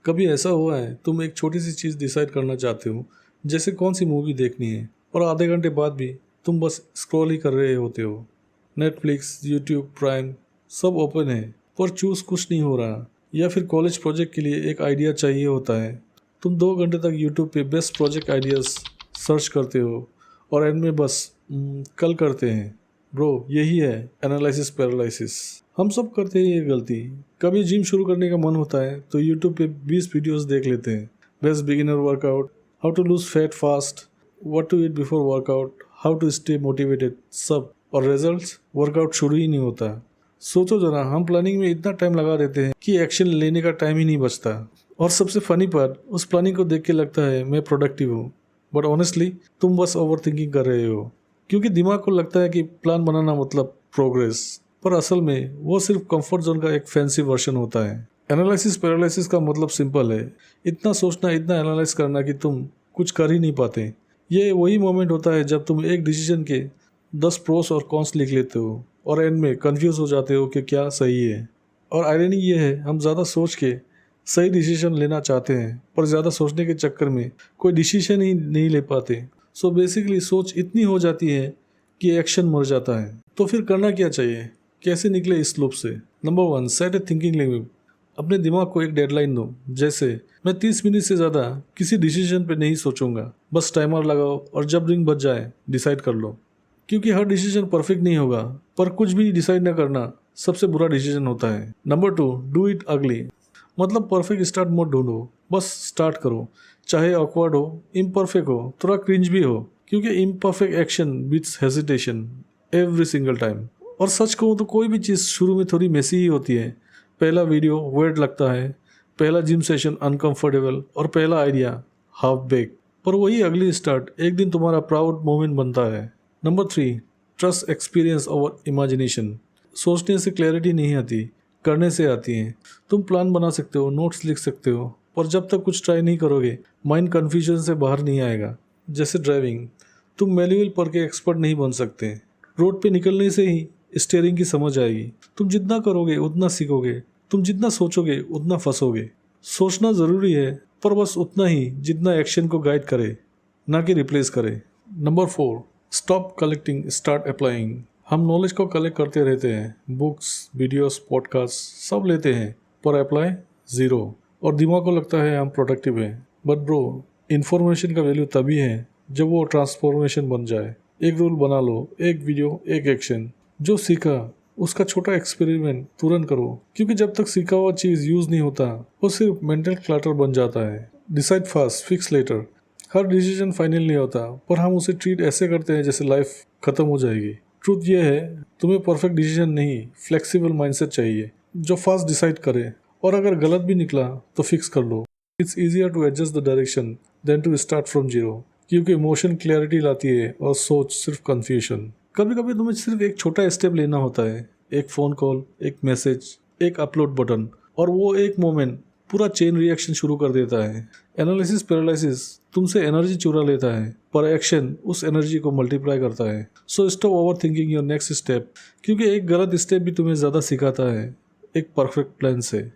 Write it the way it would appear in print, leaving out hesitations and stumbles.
कभी ऐसा हुआ है तुम एक छोटी सी चीज़ डिसाइड करना चाहते हो, जैसे कौन सी मूवी देखनी है, और आधे घंटे बाद भी तुम बस स्क्रॉल ही कर रहे होते हो। नेटफ्लिक्स, यूट्यूब, प्राइम सब ओपन है, पर चूज कुछ नहीं हो रहा। या फिर कॉलेज प्रोजेक्ट के लिए एक आइडिया चाहिए होता है, तुम 2 घंटे तक यूट्यूब पे बेस्ट प्रोजेक्ट आइडियाज सर्च करते हो और एंड में बस कल करते हैं। ब्रो, यही है एनालिसिस पैरालिसिस। हम सब करते हैं ये गलती। कभी जिम शुरू करने का मन होता है तो यूट्यूब पे 20 वीडियोस देख लेते हैं। Best beginner workout, how to lose fat fast, what to eat before workout, how to stay motivated, सब। और रिजल्ट्स, वर्कआउट शुरू ही नहीं होता। सोचो जरा, हम प्लानिंग में इतना टाइम लगा देते हैं कि एक्शन लेने का टाइम ही नहीं बचता। और सबसे फनी पार्ट, उस प्लानिंग को देख के लगता है मैं प्रोडक्टिव हूँ, बट ऑनेस्टली तुम बस ओवर थिंकिंग कर रहे हो, क्योंकि दिमाग को लगता है कि प्लान बनाना मतलब प्रोग्रेस, पर असल में वो सिर्फ कंफर्ट जोन का एक फैंसी वर्जन होता है। एनालिसिस पैरालिसिस का मतलब सिंपल है, इतना सोचना, इतना एनालाइज करना कि तुम कुछ कर ही नहीं पाते। ये वही मोमेंट होता है जब तुम एक डिसीजन के 10 प्रोस और कॉन्स लिख लेते हो और एंड में कंफ्यूज हो जाते हो कि क्या सही है। और आयरनी ये है, हम ज़्यादा सोच के सही डिसीजन लेना चाहते हैं, पर ज़्यादा सोचने के चक्कर में कोई डिसीजन ही नहीं ले पाते। सो बेसिकली सोच इतनी हो जाती है कि एक्शन मर जाता है। तो फिर करना क्या चाहिए, कैसे निकले इस लूप से? Number 1, set a thinking limit. अपने दिमाग को एक डेडलाइन दो, जैसे मैं 30 मिनट से ज़्यादा किसी डिसीजन पे नहीं सोचूंगा। बस टाइमर लगाओ और जब रिंग बज जाए डिसाइड कर लो। क्योंकि हर डिसीजन परफेक्ट नहीं होगा, पर कुछ भी डिसाइड न करना सबसे बुरा डिसीजन होता है। नंबर 2, डू इट अगली। मतलब परफेक्ट स्टार्ट मोड ढूंढो, बस स्टार्ट करो, चाहे ऑकवर्ड हो, इम्परफेक्ट हो, थोड़ा क्रिंज भी हो, क्योंकि imperfect action beats hesitation every single time. और सच कहूँ तो कोई भी चीज़ शुरू में थोड़ी मेसी ही होती है। पहला वीडियो वर्ड लगता है, पहला जिम सेशन अनकंफर्टेबल, और पहला आइडिया हाफ बेक, पर वही अगली स्टार्ट एक दिन तुम्हारा प्राउड मोमेंट बनता है। Number 3, trust experience over imagination. सोचने से क्लैरिटी नहीं आती, करने से आती है। तुम प्लान बना सकते हो, नोट्स लिख सकते हो, पर जब तक कुछ ट्राई नहीं करोगे माइंड कन्फ्यूजन से बाहर नहीं आएगा। जैसे ड्राइविंग, तुम मैनुअल पढ़ के एक्सपर्ट नहीं बन सकते। रोड पे निकलने से ही स्टीयरिंग की समझ आएगी। तुम जितना करोगे उतना सीखोगे, तुम जितना सोचोगे उतना फंसोगे। सोचना ज़रूरी है, पर बस उतना ही जितना एक्शन को गाइड करे, ना कि रिप्लेस करे। Number 4, stop collecting, start applying. हम नॉलेज को कलेक्ट करते रहते हैं, बुक्स, वीडियोस, पॉडकास्ट सब लेते हैं, पर अप्लाई ज़ीरो। और दिमाग को लगता है हम प्रोडक्टिव हैं। बट ब्रो, इन्फॉर्मेशन का वैल्यू तभी है जब वो ट्रांसफॉर्मेशन बन जाए। एक रूल बना लो, एक वीडियो, एक एक्शन। जो सीखा उसका छोटा एक्सपेरिमेंट तुरंत करो, क्योंकि जब तक सीखा हुआ चीज़ यूज़ नहीं होता वो सिर्फ मेंटल क्लटर बन जाता है। Decide fast, fix later. हर डिसीजन फाइनल नहीं होता, पर हम उसे ट्रीट ऐसे करते हैं जैसे लाइफ खत्म हो जाएगी। ट्रूथ ये है, तुम्हें परफेक्ट डिसीजन नहीं, फ्लेक्सिबल माइंडसेट चाहिए जो फास्ट डिसाइड करे, और अगर गलत भी निकला तो फिक्स कर लो। It's easier to adjust the direction than to start from zero, क्योंकि इमोशन क्लैरिटी लाती है और सोच सिर्फ कन्फ्यूजन। कभी कभी तुम्हें सिर्फ एक छोटा स्टेप लेना होता है, एक फ़ोन कॉल, एक मैसेज, एक अपलोड बटन, और वो एक मोमेंट पूरा चेन रिएक्शन शुरू कर देता है। एनालिसिस पैरालिसिस तुमसे एनर्जी चुरा लेता है, पर एक्शन उस एनर्जी को मल्टीप्लाई करता है। So stop over thinking your next step, क्योंकि एक गलत स्टेप भी तुम्हें ज़्यादा सिखाता है एक परफेक्ट प्लान से।